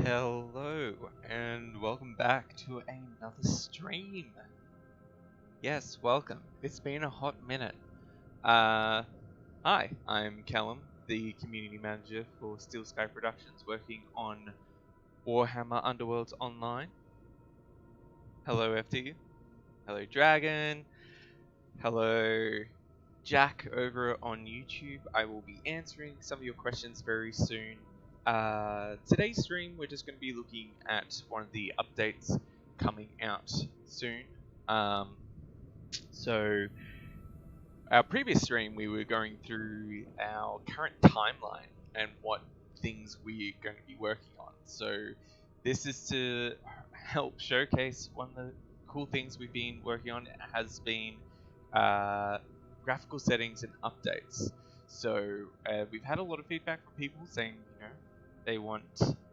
Hello and welcome back to another stream. Yes, welcome. It's been a hot minute. Hi, I'm Callum, the Community Manager for Steel Sky Productions, working on Warhammer Underworlds Online. Hello FD. Hello Dragon. Hello Jack over on YouTube. I will be answering some of your questions very soon. Today's stream, we're just going to be looking at one of the updates coming out soon. So our previous stream, we were going through our current timeline and what things we're going to be working on. So this is to help showcase one of the cool things we've been working on. It has been graphical settings and updates. So we've had a lot of feedback from people saying, they want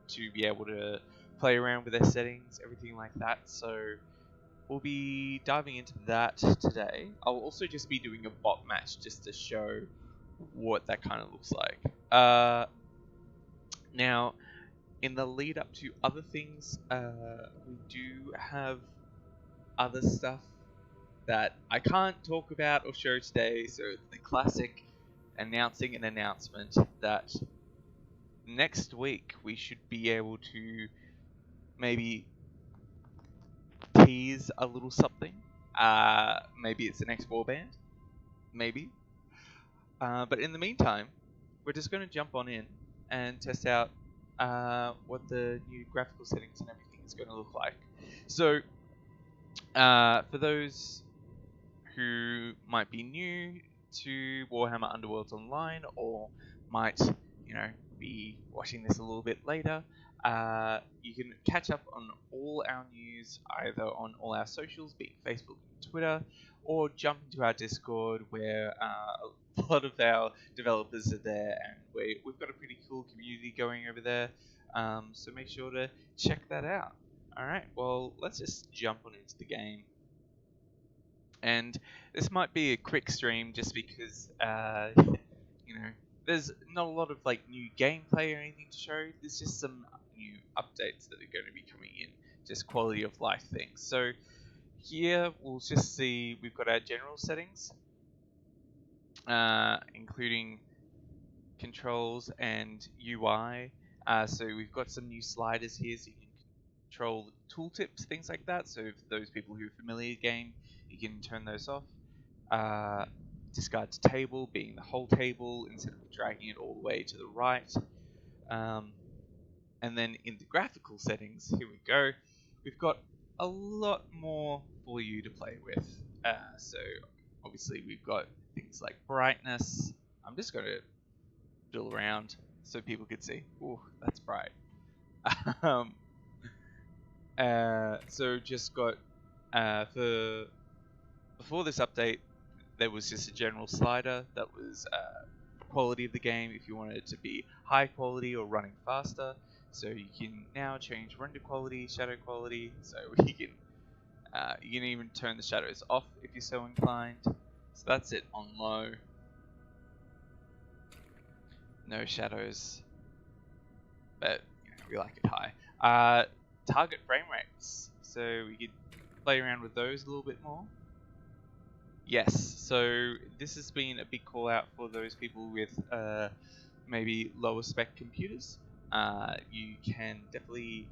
to be able to play around with their settings, everything like that. So we'll be diving into that today. I'll also just be doing a bot match just to show what that kind of looks like. Now, in the lead up to other things, we do have other stuff that I can't talk about or show today. So the classic announcing an announcement that next week we should be able to maybe tease a little something. Maybe it's the next warband, maybe. But in the meantime, we're just going to jump on in and test out what the new graphical settings and everything is going to look like. So for those who might be new to Warhammer Underworlds Online, or might, be watching this a little bit later, you can catch up on all our news either on all our socials, be it Facebook and Twitter, or jump into our Discord where a lot of our developers are there, and we've got a pretty cool community going over there, so make sure to check that out. Alright, well, let's just jump on into the game. And this might be a quick stream just because, there's not a lot of new gameplay or anything to show. There's just some new updates that are going to be coming in, just quality of life things. So here we'll just see we've got our general settings, including controls and UI. So we've got some new sliders here, so you can control the tooltips, things like that. So for those people who are familiar with the game, you can turn those off. Discard to table being the whole table instead of dragging it all the way to the right. And then in the graphical settings, here we go. We've got a lot more for you to play with. So obviously we've got things like brightness. I'm just going to drill around so people could see. Ooh, that's bright. So just got before this update, there was just a general slider that was quality of the game if you wanted it to be high quality or running faster. So you can now change render quality, shadow quality. So you can even turn the shadows off if you're so inclined. So that's it on low. No shadows, but we like it high. Target frame rates. So we could play around with those a little bit more. Yes, so this has been a big call out for those people with maybe lower spec computers. You can definitely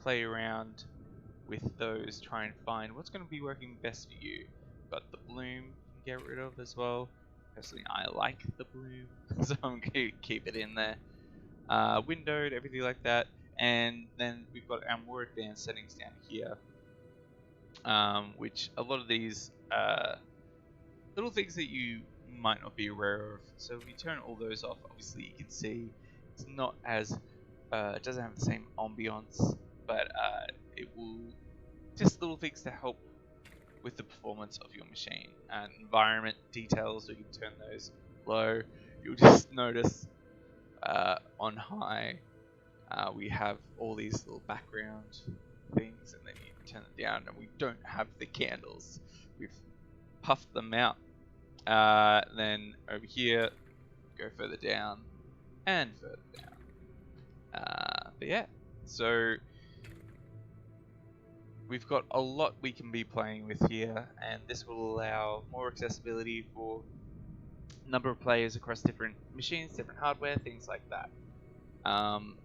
play around with those, try and find what's going to be working best for you. Got the bloom you can get rid of as well. Personally, I like the bloom, so I'm going to keep it in there. Windowed, everything like that. And then we've got our more advanced settings down here, which a lot of these little things that you might not be aware of. So if you turn all those off, obviously you can see it's not as it doesn't have the same ambiance, but it will just little things to help with the performance of your machine. And environment details, we can turn those low. You'll just notice on high we have all these little background things, and then you turn it down and we don't have the candles. We've puffed them out. Then over here, go further down and further down. But yeah, So we've got a lot we can be playing with here, and this will allow more accessibility for a number of players across different machines, different hardware, things like that.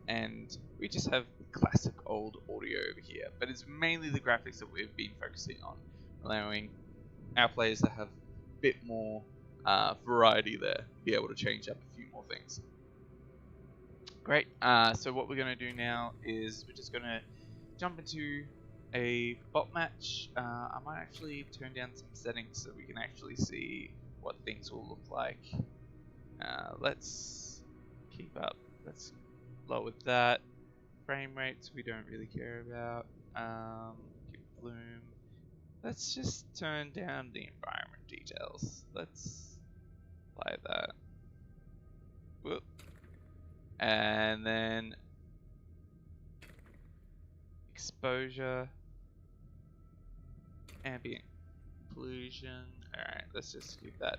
And we just have classic old audio over here, but it's mainly the graphics that we've been focusing on, allowing our players to have a bit more variety there, be able to change up a few more things. Great, so what we're going to do now is we're just going to jump into a bot match. I might actually turn down some settings so we can actually see what things will look like. Let's keep up. Let's lower that. Frame rates we don't really care about. Keep bloom. Let's just turn down the environment details. Let's apply that. Whoop. And then exposure, ambient occlusion. Alright, let's just keep that.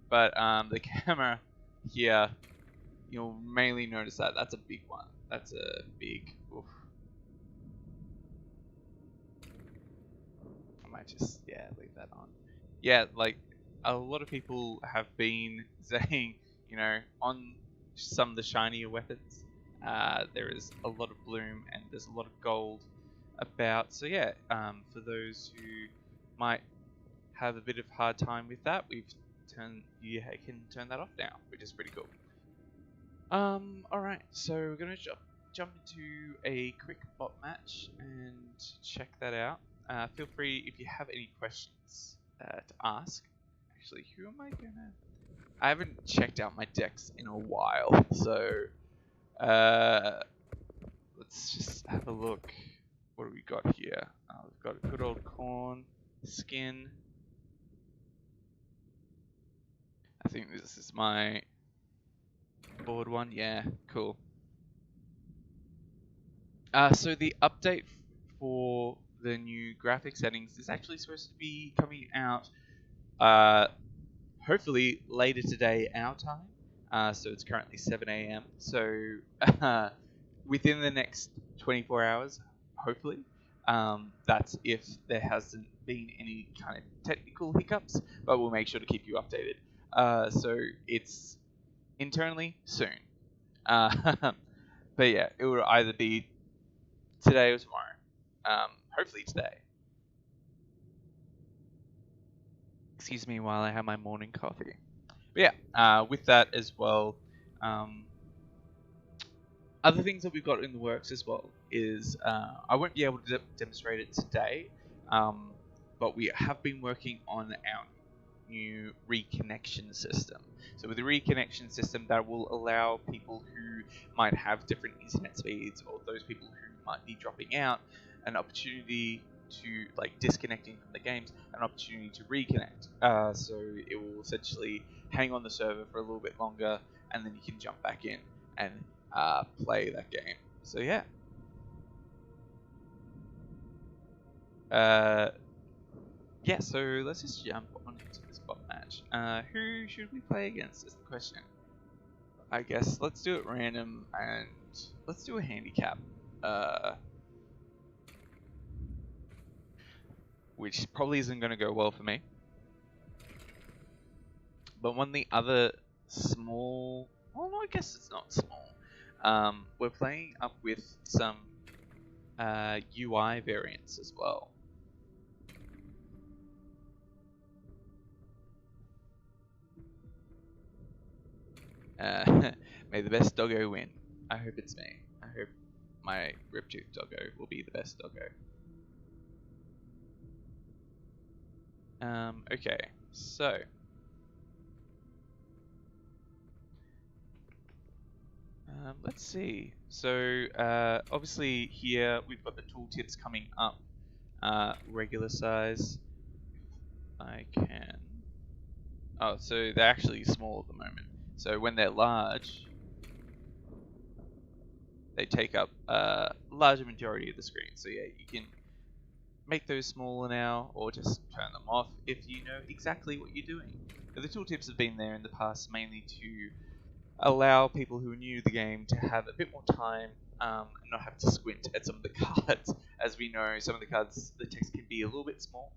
But the camera here, you'll mainly notice that that's a big one. That's a big. Oof. I might just leave that on. Yeah, like a lot of people have been saying, you know, on some of the shinier weapons, there is a lot of bloom and there's a lot of gold about. So yeah, for those who might have a bit of hard time with that, you can turn that off now, which is pretty cool. Alright, so we're gonna jump into a quick bot match and check that out. Feel free if you have any questions to ask. Actually, who am I gonna? I haven't checked out my decks in a while, so let's just have a look. What do we got here? We've got a good old corn skin. I think this is my board one. Yeah, cool. So the update for the new graphic settings is actually supposed to be coming out hopefully later today our time. So it's currently 7 AM. So within the next 24 hours, hopefully. That's if there hasn't been any kind of technical hiccups, but we'll make sure to keep you updated. So it's internally soon. But yeah, it will either be today or tomorrow. Hopefully today. Excuse me while I have my morning coffee. But yeah, with that as well, other things that we've got in the works as well is I won't be able to demonstrate it today, but we have been working on our new reconnection system. So with the reconnection system, that will allow people who might have different internet speeds, or those people who might be dropping out, an opportunity to, like, disconnecting from the games, an opportunity to reconnect. So it will essentially hang on the server for a little bit longer, and then you can jump back in and play that game. So yeah. Yeah, so let's just jump on into this bot match. Who should we play against is the question. I guess let's do it random, and let's do a handicap. Which probably isn't going to go well for me. But one of the other small... Well, no, I guess it's not small. We're playing up with some UI variants as well. May the best doggo win. I hope it's me. I hope my Riptooth doggo will be the best doggo. Okay, so let's see. So obviously here we've got the tooltips coming up, regular size. I can. Oh, so they're actually small at the moment. So when they're large, they take up a larger majority of the screen. So yeah, you can make those smaller now, or just turn them off if you know exactly what you're doing. But the tooltips have been there in the past mainly to allow people who are new to the game to have a bit more time and not have to squint at some of the cards. As we know, some of the cards, the text can be a little bit small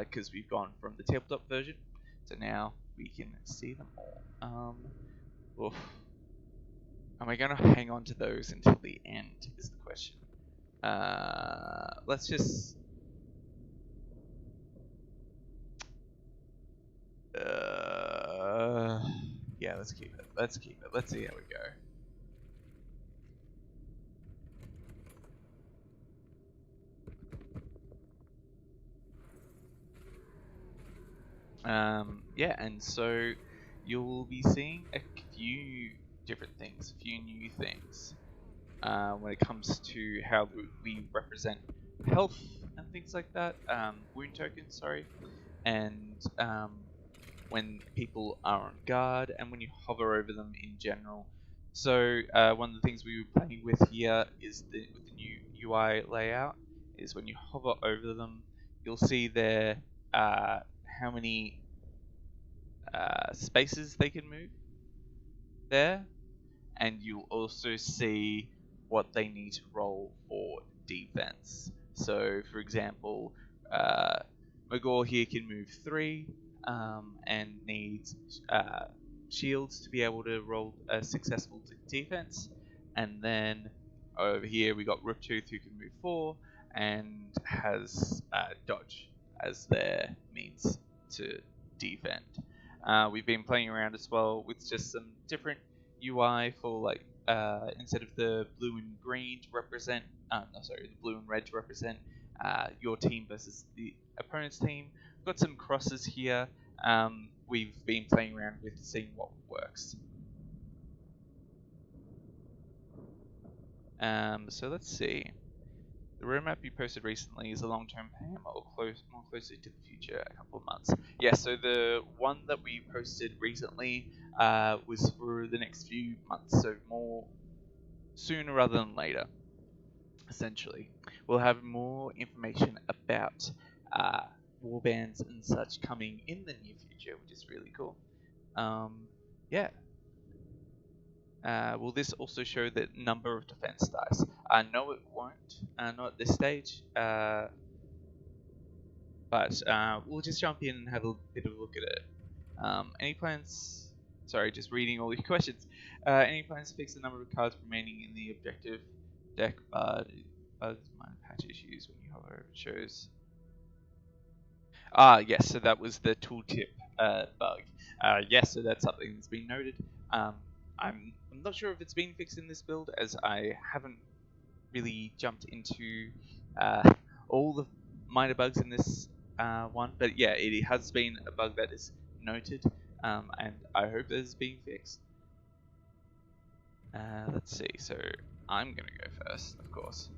because we've gone from the tabletop version, so now we can see them all. Oof. Am I going to hang on to those until the end is the question. Let's just... yeah, let's keep it. Let's keep it. Let's see how we go. Yeah, and so you'll be seeing a few different things, a few new things when it comes to how we represent health and things like that, wound tokens, sorry, and when people are on guard and when you hover over them in general. So one of the things we were playing with here is with the new UI layout is when you hover over them, you'll see there how many spaces they can move there, and you'll also see what they need to roll for defense. So, for example, Magor here can move 3 and needs shields to be able to roll a successful defense. And then over here we got Riptooth who can move 4 and has dodge as their means to defend. We've been playing around as well with just some different UI for like instead of the blue and green to represent, the blue and red to represent your team versus the opponent's team. We've got some crosses here. We've been playing around with seeing what works. So let's see. The roadmap you posted recently is a long-term plan or more closely to the future, a couple of months. Yeah, so the one that we posted recently was for the next few months, so more sooner rather than later, essentially. We'll have more information about warbands and such coming in the near future, which is really cool. Yeah. Will this also show the number of defense dice? No, it won't. Not at this stage. But we'll just jump in and have a bit of a look at it. Any plans? Sorry, just reading all your questions. Any plans to fix the number of cards remaining in the objective deck? Bugs minor patch issues when you hover. It shows. Yes. So that was the tooltip bug. Yes. So that's something that's been noted. I'm not sure if it's been fixed in this build, as I haven't really jumped into all the minor bugs in this one, but yeah, it has been a bug that is noted, and I hope that it's being fixed. Let's see, so I'm gonna go first, of course.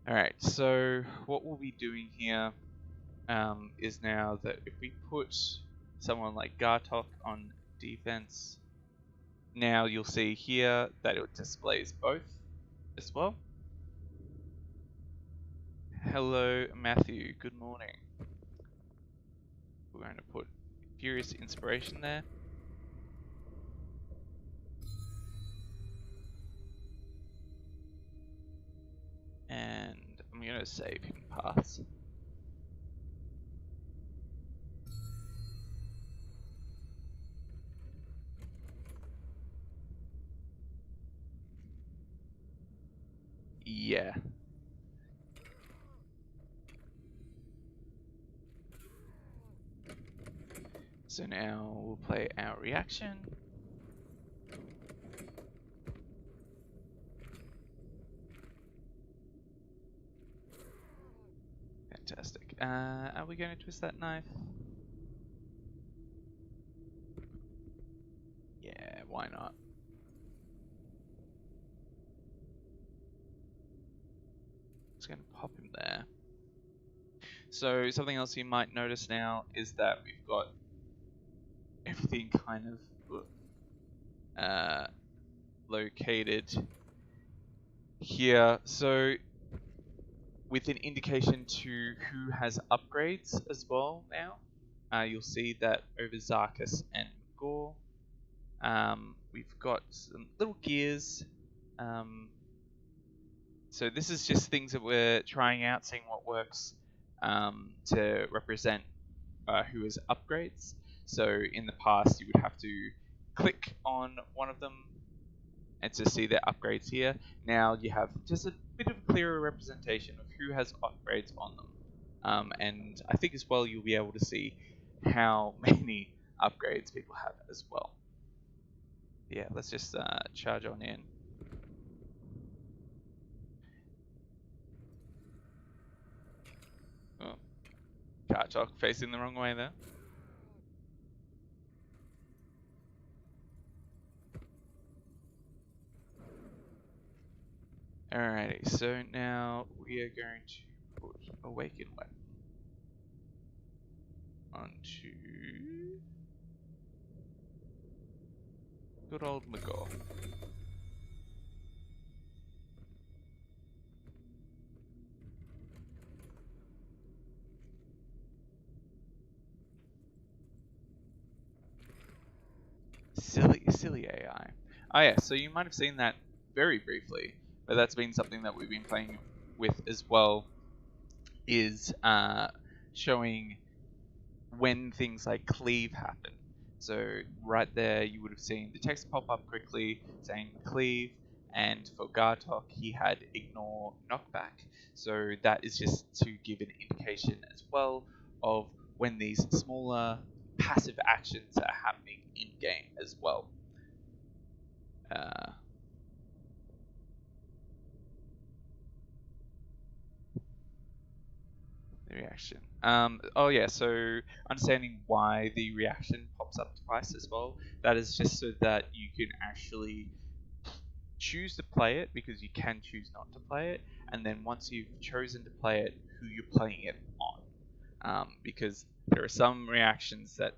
Alright, so what we'll be doing here is now that if we put someone like Gartok on defense, now you'll see here that it displays both as well. Hello Matthew, good morning. We're going to put Furious Inspiration there. And I'm going to save him paths. Yeah. So now we'll play our reaction. Fantastic. Are we going to twist that knife? Yeah, why not? Just going to pop him there. So something else you might notice now is that we've got everything kind of located here. So with an indication to who has upgrades as well now. You'll see that over Zarkus and Gore, we've got some little gears. So this is just things that we're trying out, seeing what works to represent who has upgrades. So in the past, you would have to click on one of them and to see their upgrades here. Now you have just a bit of a clearer representation of who has upgrades on them. And I think as well you'll be able to see how many upgrades people have as well. Yeah, let's just charge on in. Oh, charge off, facing the wrong way there. Alrighty, so now we are going to put Awaken Weapon onto good old Magor. Silly AI. Oh yeah, so you might have seen that very briefly, but that's been something that we've been playing with as well, is showing when things like cleave happen. So right there you would have seen the text pop up quickly saying cleave, and for Gartok he had ignore knockback. So that is just to give an indication as well of when these smaller passive actions are happening in game as well. The reaction. Oh yeah, so understanding why the reaction pops up twice as well. That is just so that you can actually choose to play it, because you can choose not to play it, and then once you've chosen to play it, who you're playing it on. Because there are some reactions that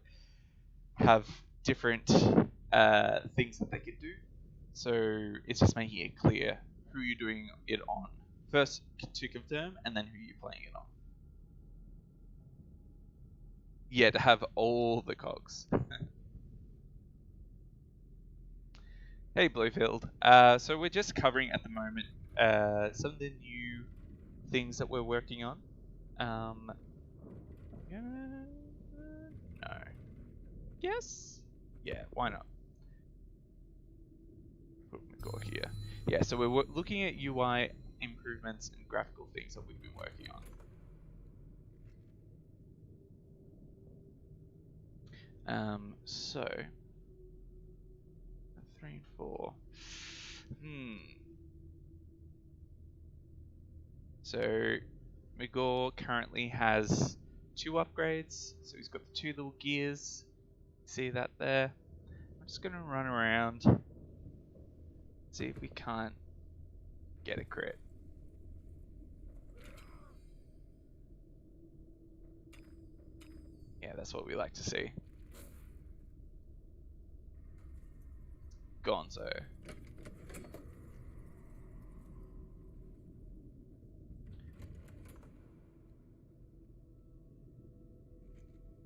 have different things that they can do, so it's just making it clear who you're doing it on first to confirm, and then who you're playing it on. Yeah, to have all the cogs. Hey Bluefield. So we're just covering at the moment some of the new things that we're working on. Yeah, no. Yes? Yeah, why not? Put Magor here. Yeah, so we're looking at UI improvements and graphical things that we've been working on. So 3 and 4. So Magor currently has 2 upgrades. So he's got the 2 little gears. See that there? I'm just gonna run around, see if we can't get a crit. Yeah, that's what we like to see. Gonzo.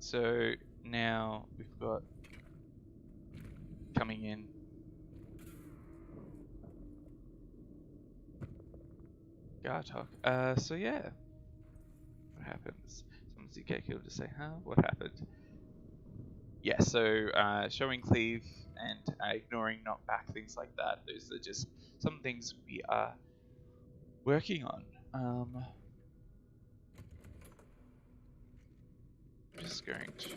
So now we've got coming in Gartok. So yeah, what happens? Someone's get killed to say, huh? What happened? Yeah, so showing cleave and ignoring knockback, things like that. Those are just some things we are working on. I'm just going to,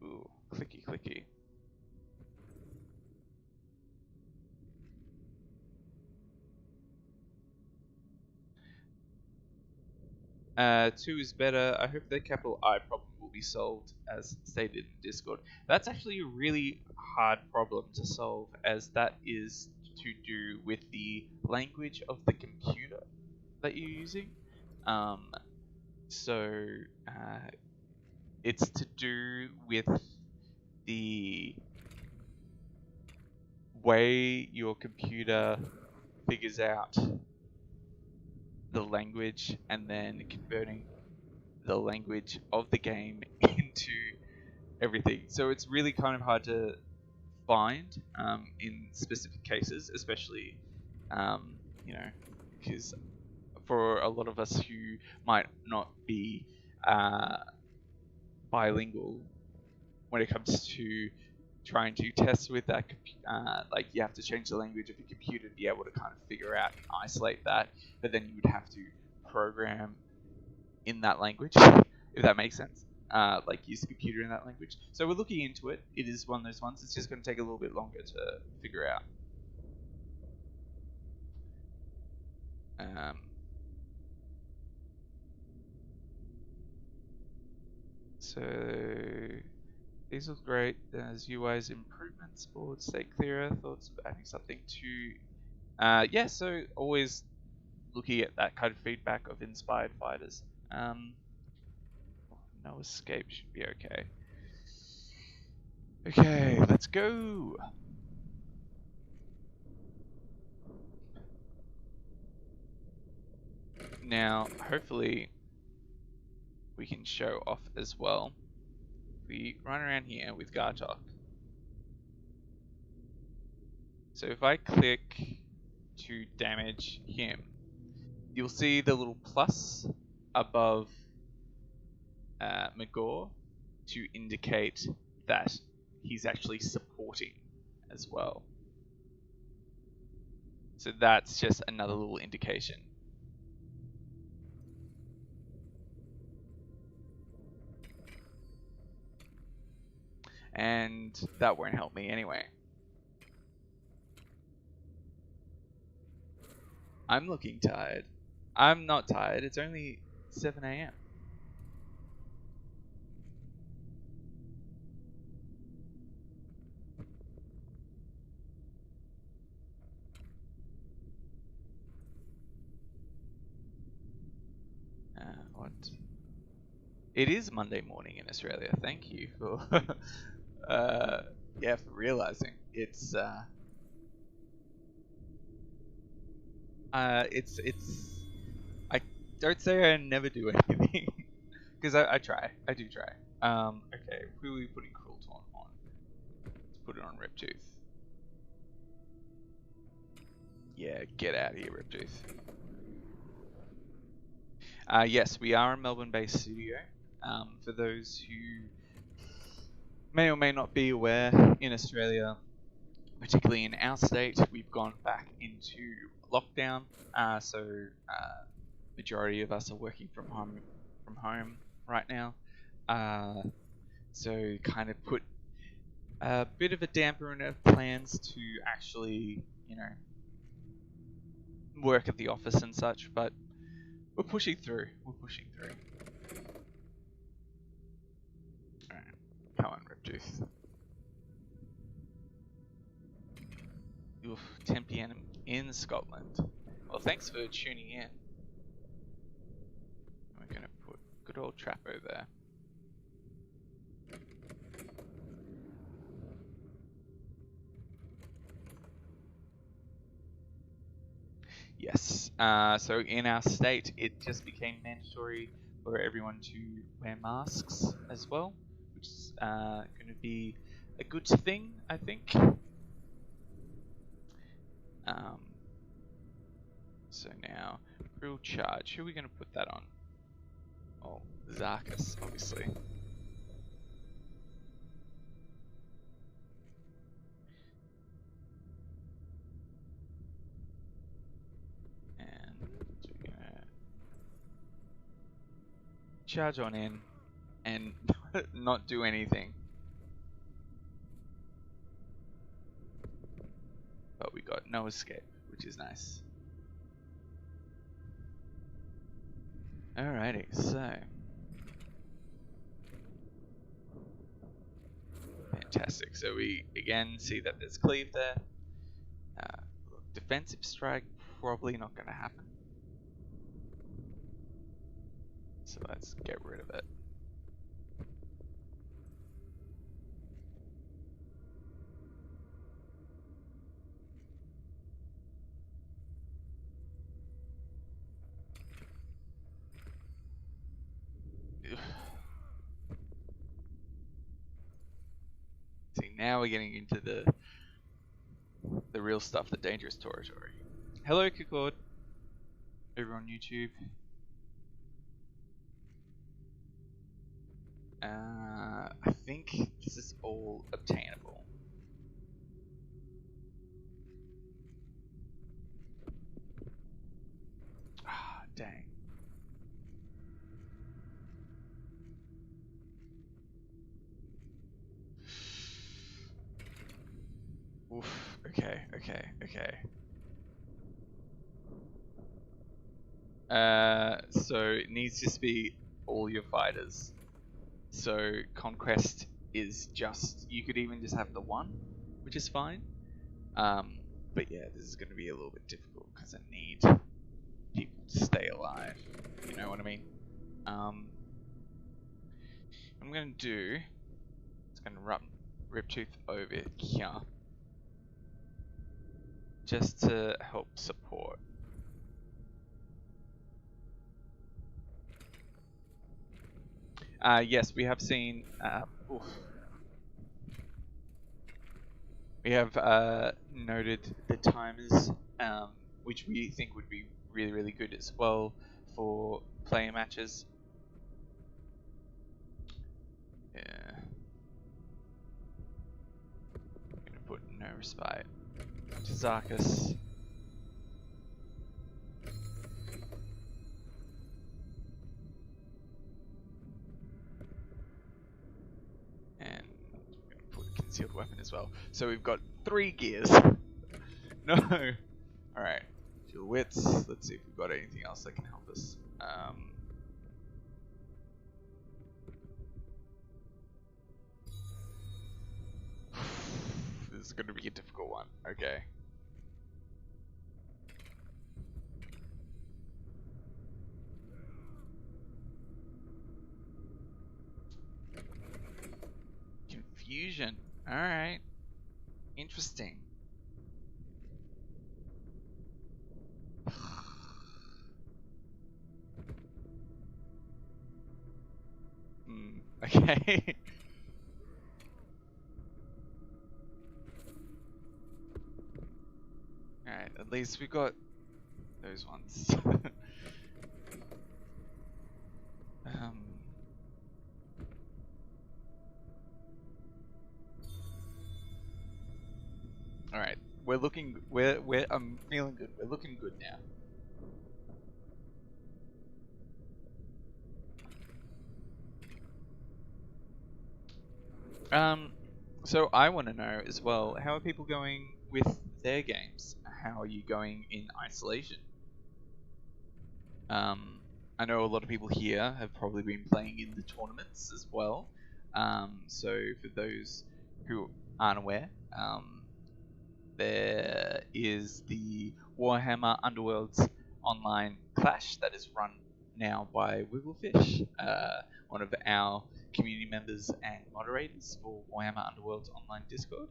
ooh, clicky. 2 is better. I hope the capital I problem will be solved as stated in Discord. That's actually a really hard problem to solve, as that is to do with the language of the computer that you're using. So it's to do with the way your computer figures out the language and then converting the language of the game into everything. So it's really kind of hard to find in specific cases, especially because for a lot of us who might not be bilingual when it comes to trying to test with that, like you have to change the language of your computer to be able to kind of figure out and isolate that, but then you would have to program in that language, if that makes sense. Like use the computer in that language. So we're looking into it. It is one of those ones. It's just going to take a little bit longer to figure out. So these look great. There's UI's improvements, board state clearer, thoughts of adding something to. Yeah, so always looking at that kind of feedback of inspired fighters. No escape should be okay. Okay, let's go. Now, hopefully, we can show off as well. We run around here with Gartok. So if I click to damage him, you'll see the little plus above Magor to indicate that he's actually supporting as well. So that's just another little indication. And that won't help me anyway. I'm looking tired. I'm not tired. It's only 7 AM. What? It is Monday morning in Australia. Thank you for, yeah, for realizing it's. I don't say I never do anything, because I try. I do try. Okay, who are we putting Cruel Taunt on? Let's put it on Riptooth. Yeah, get out of here, Riptooth. Yes, we are a Melbourne-based studio. For those who may or may not be aware, in Australia, particularly in our state, we've gone back into lockdown. So majority of us are working from home right now. So kind of put a bit of a damper in our plans to actually, work at the office and such, but we're pushing through. Alright, come on, Riptooth. Oof, 10 PM in Scotland. Well, thanks for tuning in. We're gonna put good old Trappo there. Yes, so in our state, it just became mandatory for everyone to wear masks as well, which is going to be a good thing, I think. So now, real charge. Who are we going to put that on? Oh, Zarkus, obviously. And we're going to charge on in and not do anything. But we got no escape, which is nice. Alrighty, so fantastic. So we again see that there's cleave there. Defensive strike probably not going to happen. So let's get rid of it. See, now we're getting into the real stuff, the dangerous territory. Hello, Kikord. Over on YouTube. I think this is all obtainable. Ah, dang. Oof. Okay. So it needs to be all your fighters. So conquest is just, you could even just have the one, which is fine. But yeah, this is going to be a little bit difficult because I need people to stay alive. You know what I mean? I'm going to do, it's going to rip tooth over here, just to help support. Yes, we have seen. We have noted the timers, which we think would be really, really good as well for player matches. Yeah. I'm gonna put no respite to Zarkus. Concealed weapon as well. So we've got 3 gears. No. Alright. Dual wits. Let's see if we've got anything else that can help us. This is going to be a difficult one. Okay. Confusion. Alright. Interesting. Okay. Alright, at least we got those ones. Alright, we're looking, I'm feeling good, we're looking good now. So I want to know as well, how are people going with their games? How are you going in isolation? I know a lot of people here have probably been playing in the tournaments as well. So for those who aren't aware, there is the Warhammer Underworlds online clash that is run now by Wigglefish, one of our community members and moderators for Warhammer Underworlds online Discord.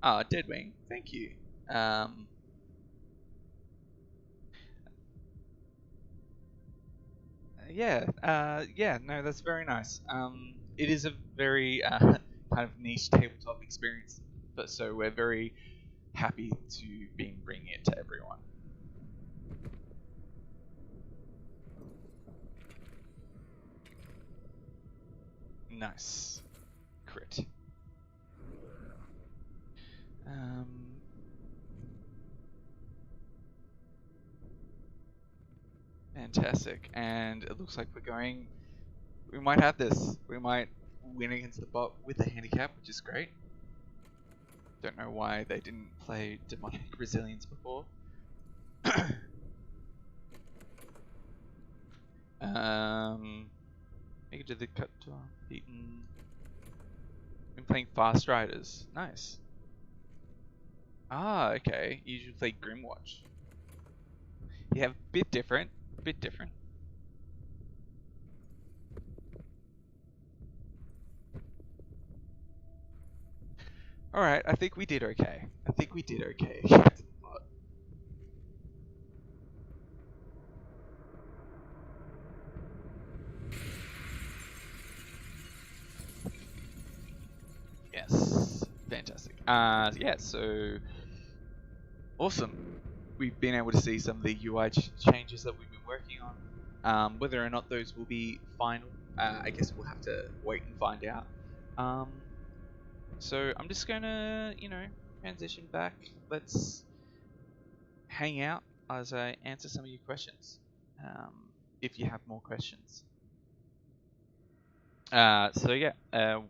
Deadwing, thank you. Yeah, no, that's very nice. It is a very kind of niche tabletop experience, but so we're very happy to be bringing it to everyone. Nice. Crit. Fantastic. And it looks like we might have this. We might win against the bot with a handicap, which is great. Don't know why they didn't play Demonic Resilience before. Make it to the cut to beaten. Been playing Fast Riders. Nice. Ah, okay. You usually play Grimwatch. Yeah, bit different. Bit different. Alright, I think we did okay. against the bot. Yeah, so awesome. We've been able to see some of the UI changes that we've been working on. Whether or not those will be final, I guess we'll have to wait and find out. So I'm just gonna, transition back. Let's hang out as I answer some of your questions, if you have more questions. So yeah,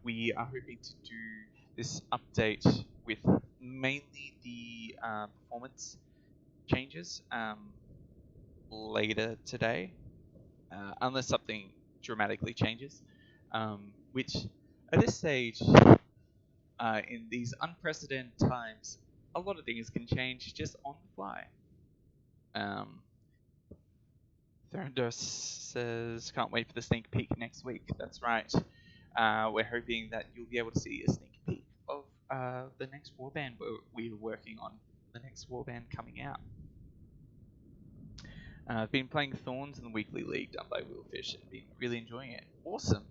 we are hoping to do this update with mainly the performance changes later today, unless something dramatically changes, which at this stage, in these unprecedented times, a lot of things can change just on the fly. Thrandos says, can't wait for the sneak peek next week. That's right. We're hoping that you'll be able to see a sneak peek of the next warband we're working on, the next warband coming out. I've been playing Thorns in the Weekly League done by Willfish and been really enjoying it. Awesome.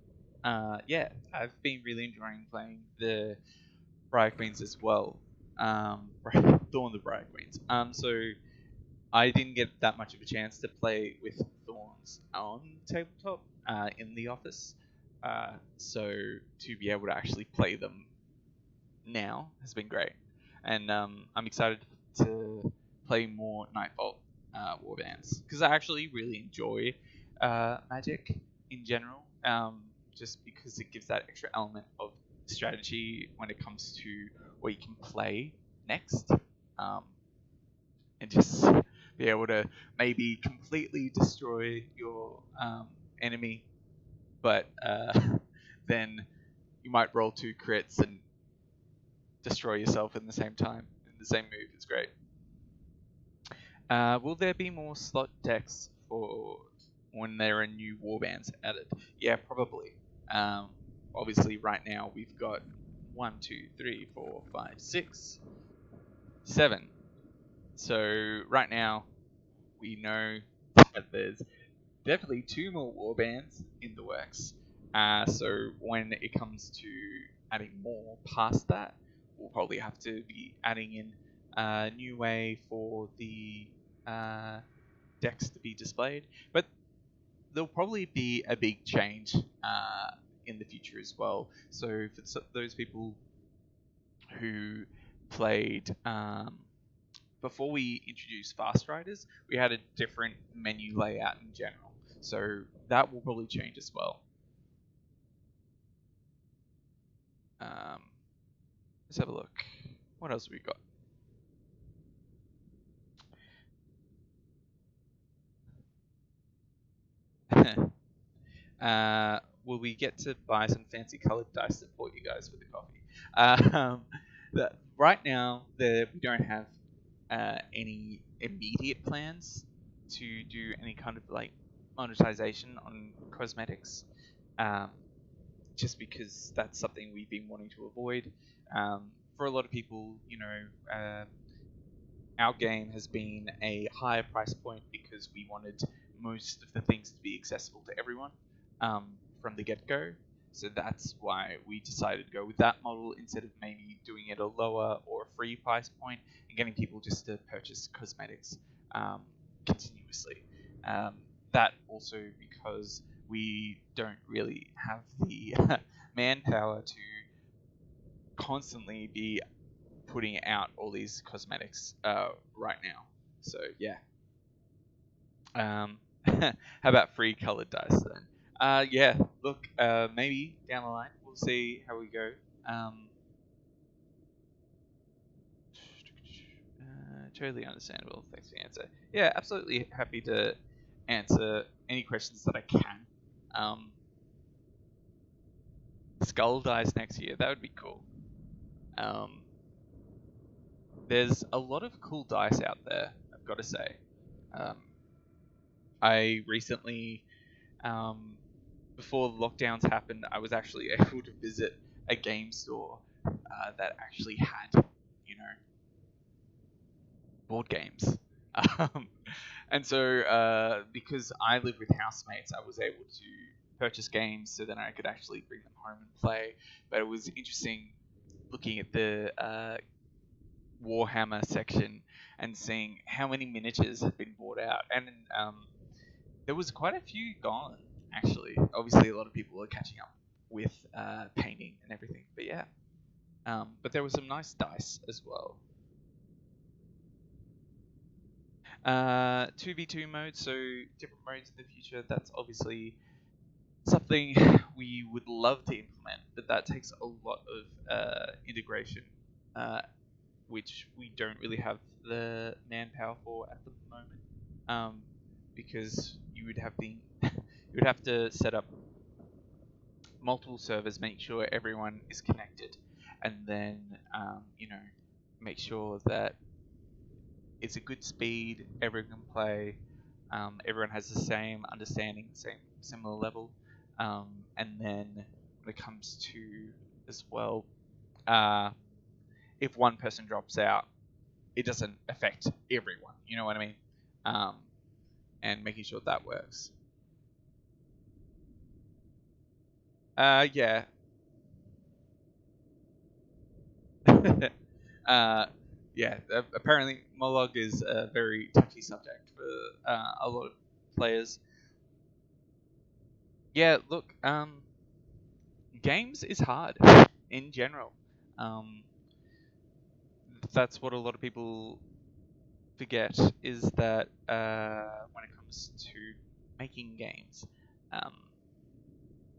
Yeah, I've been really enjoying playing the Briar Queens as well. Thorn the Briar Queens. So I didn't get that much of a chance to play with Thorns on tabletop in the office. So to be able to actually play them now has been great. And I'm excited to play more Nightbolt warbands, because I actually really enjoy Magic in general, just because it gives that extra element of strategy when it comes to what you can play next, and just be able to maybe completely destroy your enemy, but then you might roll 2 crits and destroy yourself in the same time, in the same move. Is great. Will there be more slot decks for when there are new warbands added? Yeah, probably. Obviously, right now we've got 1, 2, 3, 4, 5, 6, 7. So right now we know that there's definitely 2 more warbands in the works. So when it comes to adding more past that, we'll probably have to be adding in a new way for the decks to be displayed. But there'll probably be a big change in the future as well. So for those people who played before we introduced Fast Riders, we had a different menu layout in general. So that will probably change as well. Let's have a look. What else have we got? Will we get to buy some fancy colored dice to support you guys with the coffee? Right now, we don't have any immediate plans to do any kind of like monetization on cosmetics, just because that's something we've been wanting to avoid. For a lot of people, our game has been a higher price point because we wanted most of the things to be accessible to everyone from the get-go. So that's why we decided to go with that model instead of maybe doing it a lower or a free price point and getting people just to purchase cosmetics continuously. That also because we don't really have the manpower to constantly be putting out all these cosmetics right now. So yeah. How about free colored dice then? Yeah, look, maybe down the line we'll see how we go. Totally understandable. Thanks for the answer. Yeah, absolutely happy to answer any questions that I can. Skull dice next year. That would be cool. There's a lot of cool dice out there, I've got to say. I recently, before lockdowns happened, I was actually able to visit a game store that actually had, board games. And so, because I live with housemates, I was able to purchase games so then I could actually bring them home and play. But it was interesting looking at the Warhammer section and seeing how many miniatures had been bought out, and there was quite a few gone actually. Obviously, a lot of people are catching up with painting and everything, but yeah. But there was some nice dice as well. 2v2 mode, so different modes in the future. That's obviously something we would love to implement, but that takes a lot of integration, which we don't really have the manpower for at the moment, because you would have to set up multiple servers, make sure everyone is connected, and then make sure that it's a good speed, everyone can play, everyone has the same understanding, similar level, and then when it comes to as well, if one person drops out, it doesn't affect everyone. You know what I mean? And making sure that works. Yeah. Yeah. Apparently, Monologue is a very touchy subject for a lot of players. Yeah. Look. Games is hard in general. That's what a lot of people forget, is that when it comes to making games,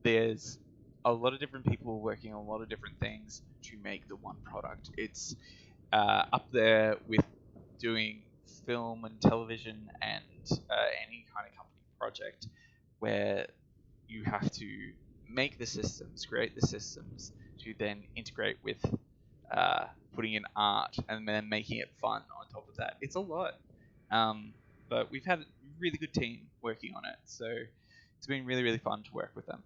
there's a lot of different people working on a lot of different things to make the one product. It's up there with doing film and television and any kind of company project where you have to make the systems, create the systems to then integrate with putting in art and then making it fun on top of that. It's a lot. But we've had a really good team working on it, so it's been really, really fun to work with them.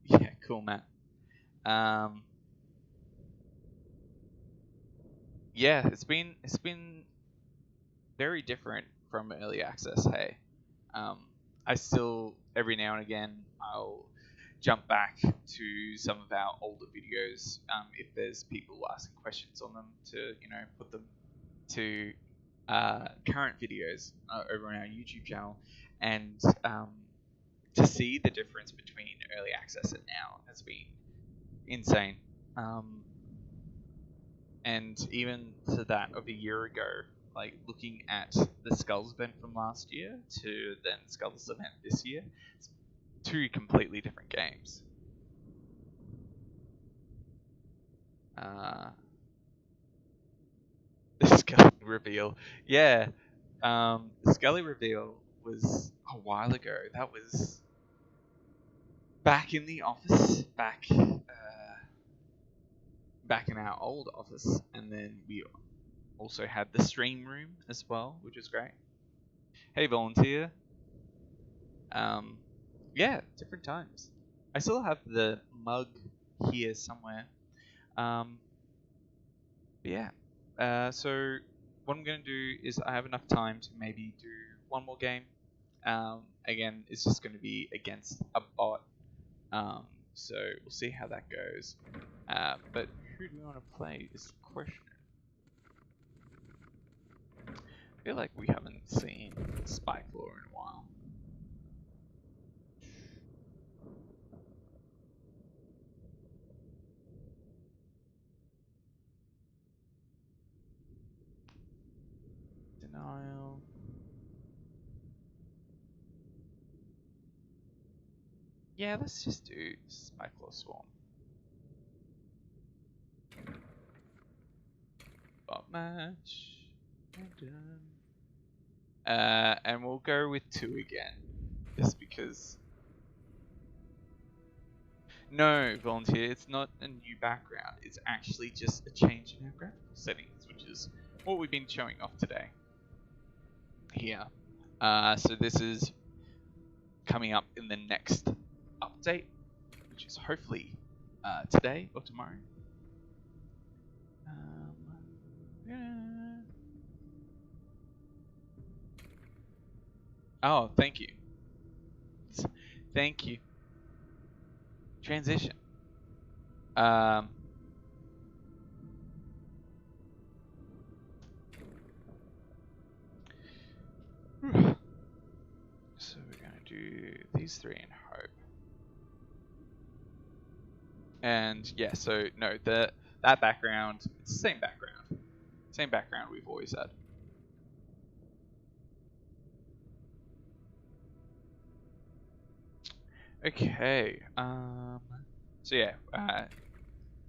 Yeah, cool, Matt. Yeah, it's been very different from early access. Hey, I still every now and again I'll jump back to some of our older videos if there's people asking questions on them to put them to current videos over on our YouTube channel, and to see the difference between early access and now has been insane. And even to that of a year ago, like looking at the Skulls event from last year to then Skulls event this year, it's two completely different games. The Scully reveal, yeah. The Scully reveal was a while ago. That was back in the office, back in our old office, and then we also had the stream room as well, which was great. Hey, volunteer. Yeah, different times. I still have the mug here somewhere. Yeah. So what I'm going to do is I have enough time to maybe do one more game. Again, it's just going to be against a bot. So we'll see how that goes. But who do we want to play is the question. I feel like we haven't seen Spyclaw in a while. Denial. Yeah, let's just do Spyclaw Swarm. Bot match. And we'll go with 2 again, just because. No, volunteer, it's not a new background. It's actually just a change in our graphical settings, which is what we've been showing off today. Here. So this is coming up in the next update, which is hopefully today or tomorrow. Yeah. Oh, thank you. Thank you. Transition. So we're going to do these three in hope. And yeah, so no, that background, it's the same background. Same background we've always had. Okay, so yeah,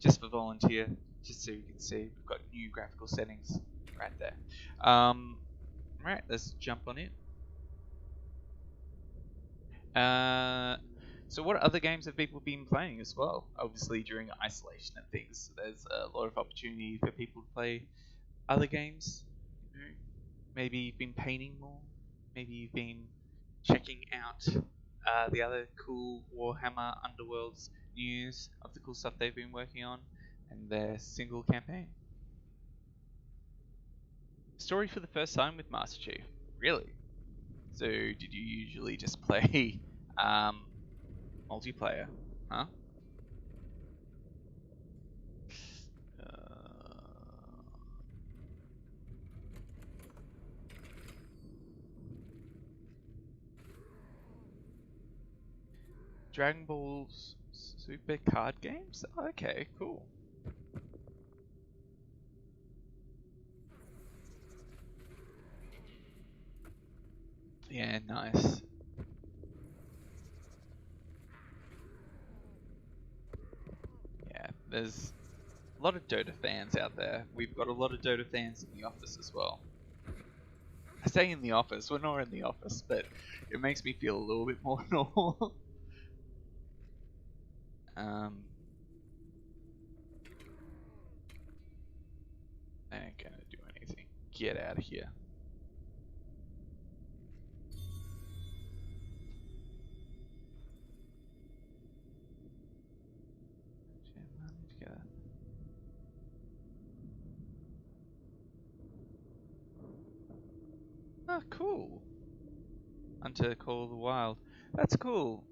just for volunteer, just so you can see, we've got new graphical settings right there. Right, let's jump on in. So what other games have people been playing as well? Obviously during isolation and things, there's a lot of opportunity for people to play other games. You know, maybe you've been painting more. Maybe you've been checking out the other cool Warhammer Underworlds news of the cool stuff they've been working on and their single campaign. Story for the first time with Master Chief. Really? So did you usually just play multiplayer? Huh? Dragon Ball Super card games? Oh, okay, cool. Yeah, nice. Yeah, there's a lot of Dota fans out there. We've got a lot of Dota fans in the office as well. I say in the office, we're not in the office, but it makes me feel a little bit more normal. I ain't gonna do anything. Get out of here. Ah, cool. Until Call of the Wild. That's cool.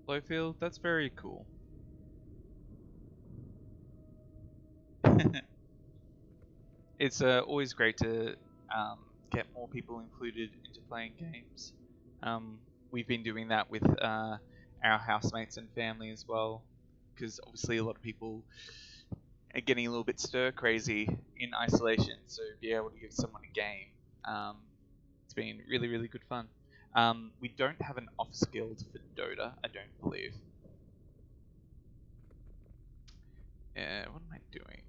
Blowfield, that's very cool. It's always great to get more people included into playing games. We've been doing that with our housemates and family as well, because obviously a lot of people are getting a little bit stir crazy in isolation. So be able to give someone a game, it's been really, really good fun. We don't have an office guild for Dota, I don't believe. What am I doing?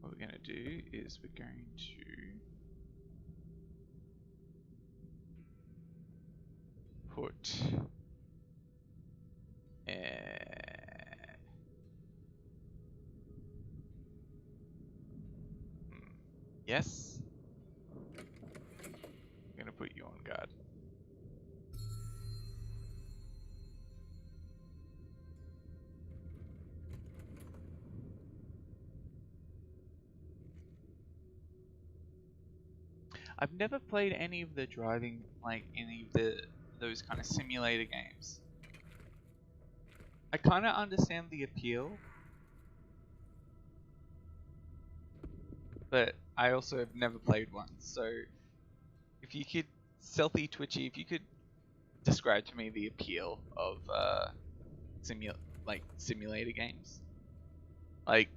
What we're going to do is we're going to put yes. I'm going to put you on guard. I've never played any of the driving, like any of those kind of simulator games. I kind of understand the appeal, but I also have never played one. So, if you could, Stealthy Twitchy, if you could describe to me the appeal of simulator games, like,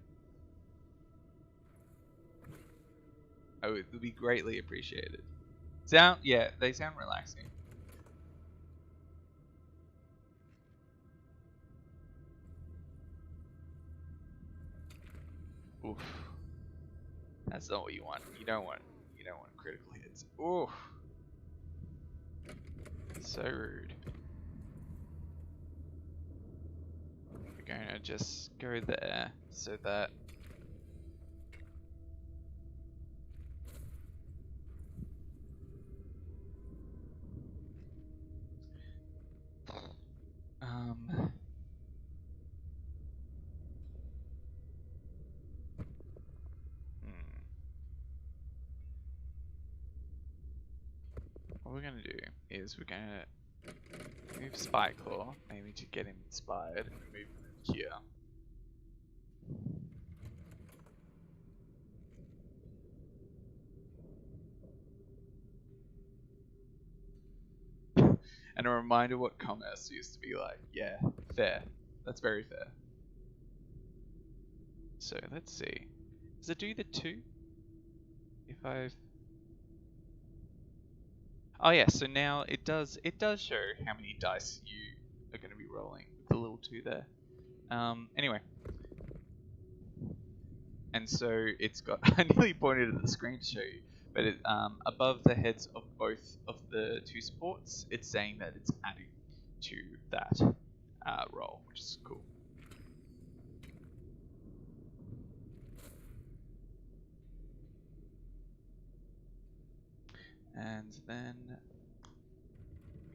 it would be greatly appreciated. Yeah, they sound relaxing. Oof. That's not what you want. You don't want critical hits. Oof. So rude. We're gonna just go there so that going to do is we're going to move Spyclaw, maybe to get him inspired, and move him here. And a reminder what commerce used to be like. Yeah, fair. That's very fair. So let's see. Does it do the 2? If I've... Oh yeah, so now it does show how many dice you are going to be rolling with the little 2 there. Anyway. And so it's got... I nearly pointed at the screen to show you. But it, above the heads of both of the 2 supports, it's saying that it's adding to that roll, which is cool. And then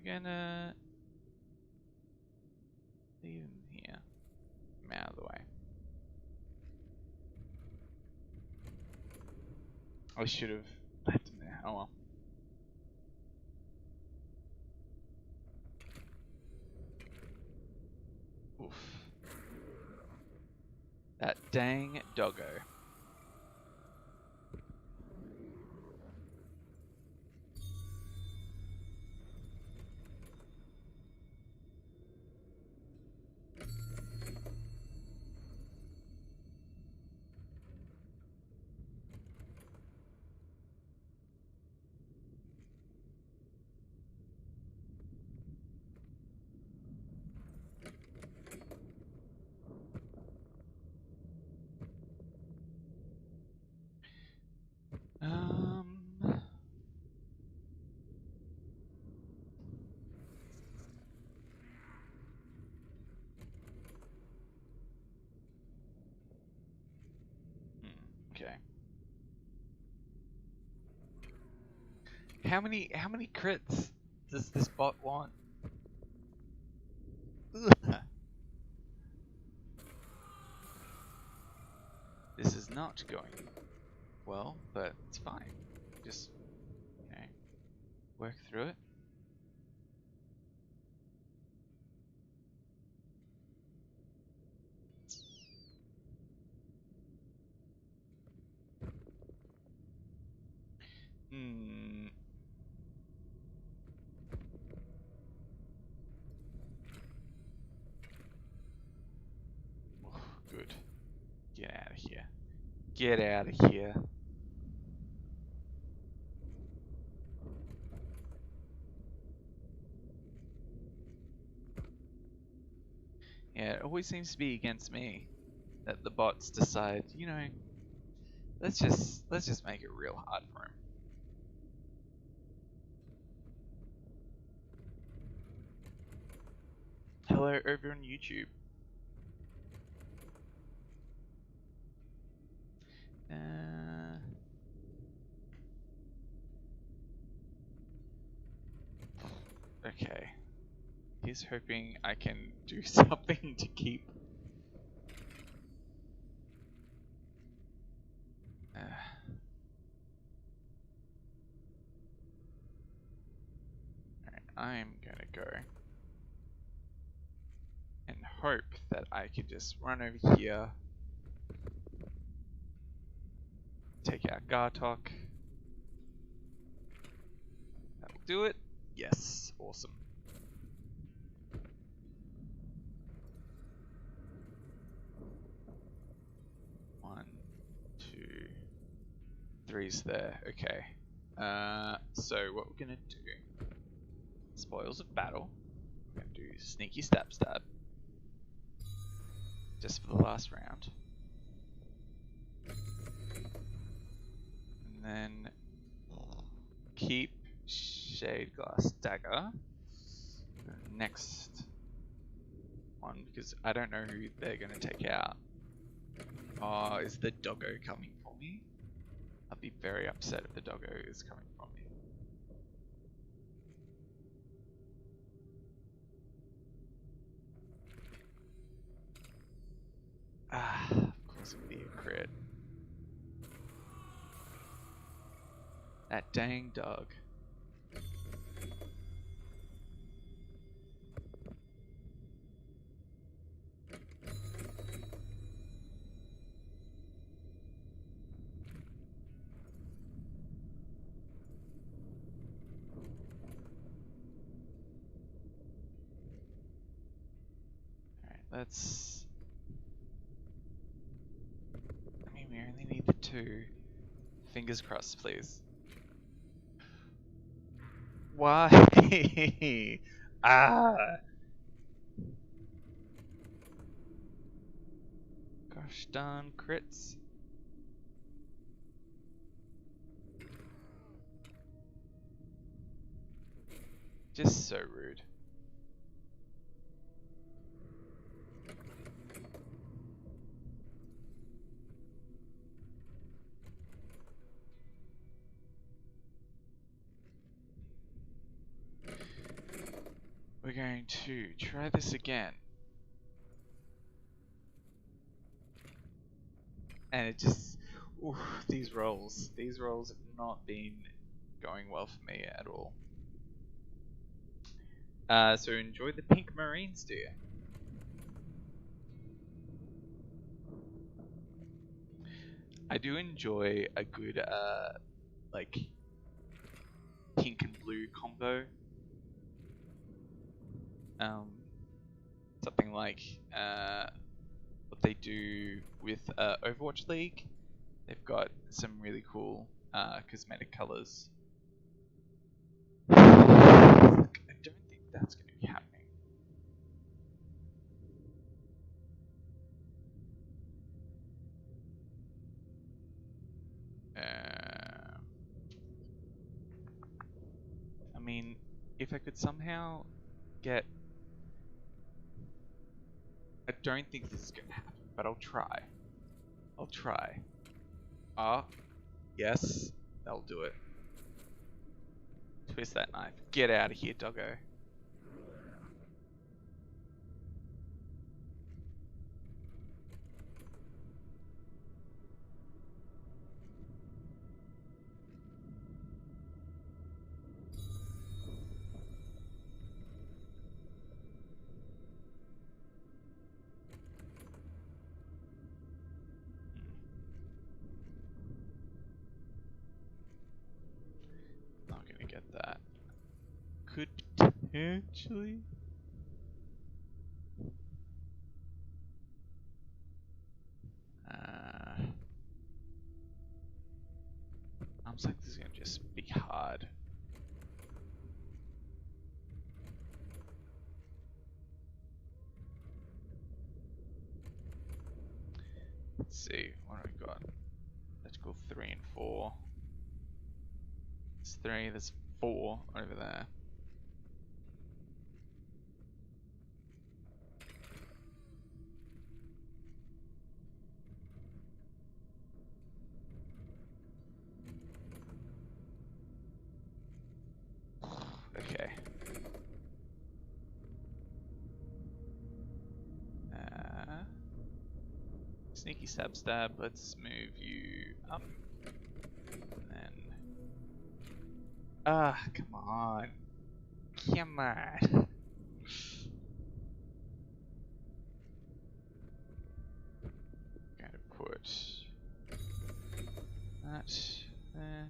we're gonna leave him here. I'm out of the way. I should have left him there. Oh well. Oof. That dang doggo. Okay. How many crits does this bot want? Ugh. This is not going well, but it's fine. Just, you know, work through it. Oh, good. Get out of here. Get out of here. Yeah, it always seems to be against me that the bots decide, you know, let's just make it real hard for him. Hello over on YouTube. Okay. He's hoping I can do something to keep. Alright, I'm gonna go and hope that I can just run over here, take out Gartok. That'll do it. Yes, awesome. One, two, three's there. Okay. So what we're gonna do? Spoils of battle. We're gonna do sneaky stab, just for the last round. And then keep Shade Glass Dagger. Next one, because I don't know who they're going to take out. Oh, is the doggo coming for me? I'd be very upset if the doggo is coming for me. Ah, of course it would be a crit. That dang dog. Let's... I mean, we only need the 2. Fingers crossed, please. Why? Ah! Gosh darn crits. Just so rude. We're going to try this again. And it just... Oof, these rolls have not been going well for me at all. So enjoy the pink marines, do you? I do enjoy a good, like, pink and blue combo. Something like what they do with Overwatch League. They've got some really cool cosmetic colors. I don't think that's going to be happening. I mean, if I could somehow get... I don't think this is going to happen, but I'll try. I'll try. Ah, yes, that'll do it. Twist that knife. Get out of here, doggo. Not gonna get that. Could potentially. I'm saying this is gonna just be hard. Let's see, what do we got? Let's go 3 and 4. There's 3, there's 4 over there. Okay. Sneaky stab. Let's move you up. And then... come on. Come on. Going to put that there.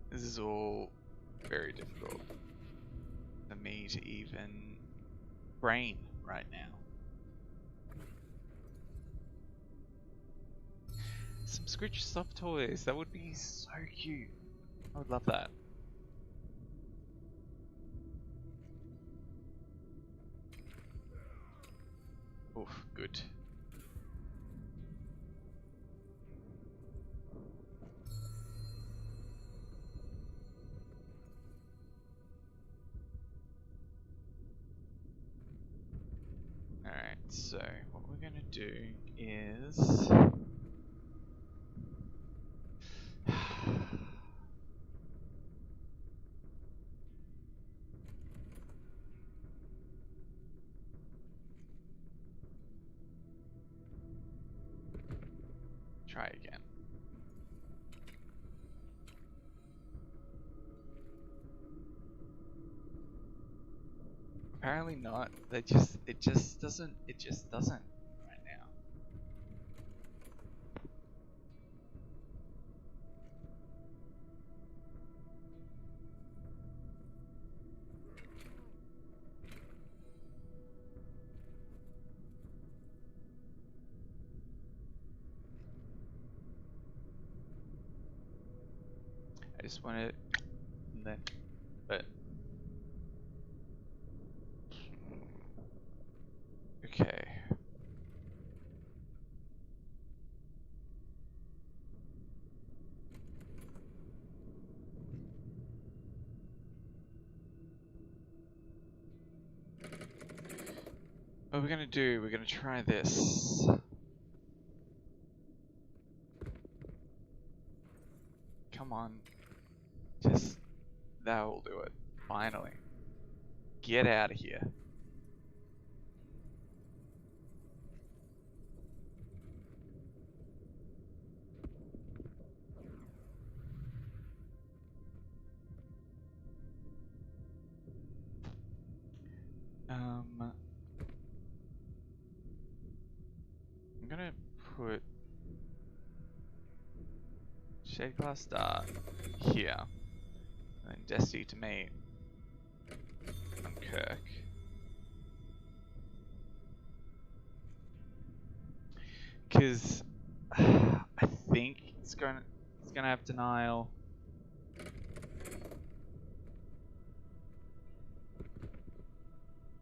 This is all very difficult for me to even brain right now. Some Scritch soft toys, that would be so cute. I would love that. Oof, good. Alright, so what we're gonna do is... try again. Apparently not. It just doesn't right now. I just want to, then, but okay. What we're gonna do? We're gonna try this. Come on, just that will do it. Finally, get out of here. I'm gonna put Shade Glass Start here, and then Destiny to me on Kirk. Because I think it's gonna have denial.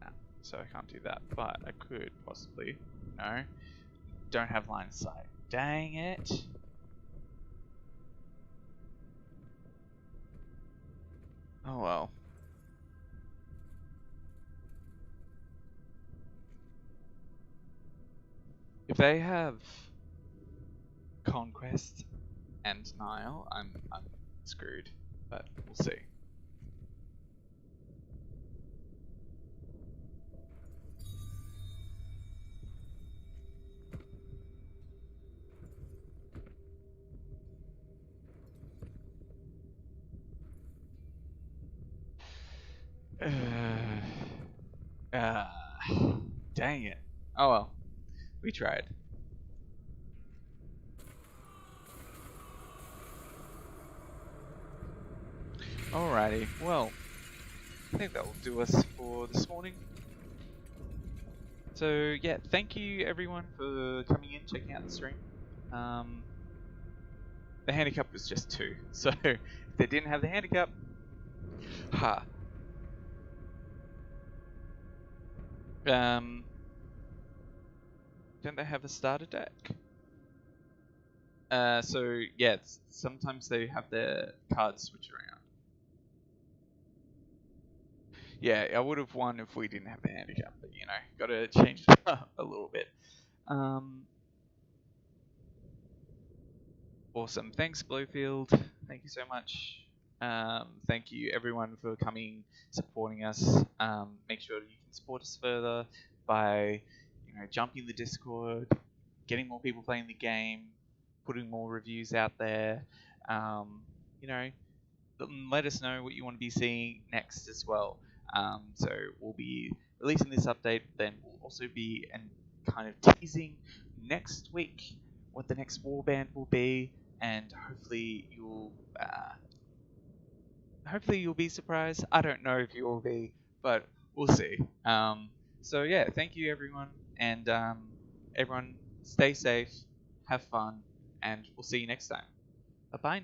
Nah, so I can't do that, but I could possibly. No, don't have line of sight. Dang it! Oh well. If they have Conquest and Denial, I'm screwed. But we'll see. Dang it. Oh well. We tried. Alrighty, well, I think that will do us for this morning. So yeah, thank you everyone for coming in, checking out the stream. The handicap was just 2, so if they didn't have the handicap, don't they have a starter deck? So yeah, sometimes they have their cards switch around. Yeah, I would have won if we didn't have the handicap, but you know, got to change it up a little bit. Awesome. Thanks, Blowfield. Thank you so much. Thank you, everyone, for coming, supporting us. Make sure you can support us further by, jumping the Discord, getting more people playing the game, putting more reviews out there. Let us know what you want to be seeing next as well. So we'll be releasing this update, then we'll also be kind of teasing next week what the next warband will be, and hopefully you'll be surprised. I don't know if you will be, but we'll see. So yeah, thank you everyone, and everyone stay safe, have fun, and we'll see you next time. Bye bye now.